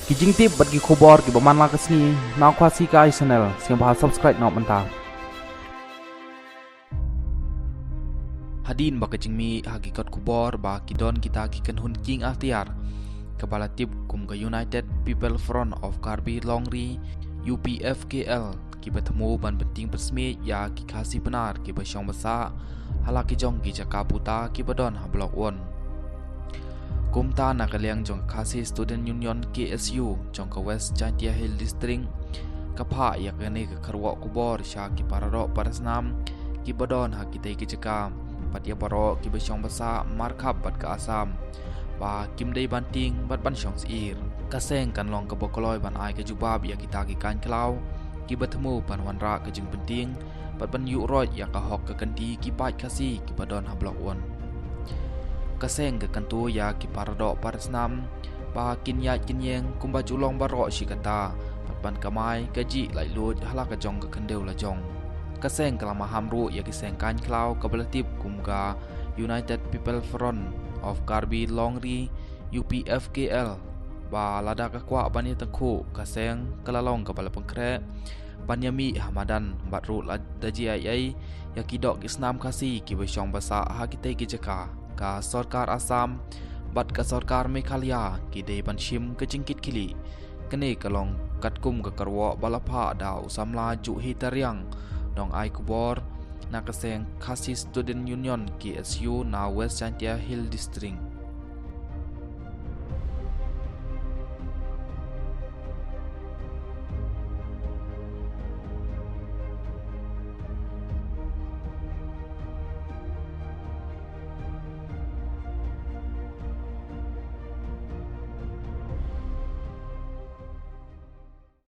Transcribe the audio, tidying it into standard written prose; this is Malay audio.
kijing tip bat gi khobor gi baman la kasni na khwasi kai channel siang ba subscribe nok manta hadin ba kijing mi hagi kot khobor ba kidon kita ki kan hun king ahtiar kepala tip kum ke United People Front of Karbi Longri UPFKL ki bertemu ban penting persmi ya ki khasi benar ki besyong basa halaki jong ki jakaputa ki badon hablok won kumta nakaliang jong khasi student union KSU jong ke West Chantia Hill District kapha ya kene ke kharwa kubor sha ki pararo parasnam ki badon hakite ki jaka patia baro ki besyong basa markhap bat ka asam ba kim dei banting bat ban syong sir kaseng kan long ke bokoloi ban ai ke jubab ya kita ki kan klau ki bertemu ban wanra ke jeng penting bat ban yu roj ya ka hok ke kanti ki pat khasi ki badon hablok won kaseng ke kantu ya ki parado parasnam ba kin ya kin yeng kumba julong baro shikata bat ban kamai gaji lai lut hala ka jong ke kendeu la jong kaseng kalama hamru ya ki seng kan klau ka belatip kumga United People Front of Karbi Longri UPFKL ba lada ka kwa bani tengku kaseng kalalong ka bala pengkre banyami hamadan batru la daji ai ya ki dok isnam khasi ki besyong basa hakite ki jaka ka sarkar Assam bat ka sarkar Meghalaya ki dei banshim ke jingkit kili kene kalong katkum ka karwa balapha da usamla ju hitariang dong ai kubor na kaseng khasi student union KSU na West Chantia Hill District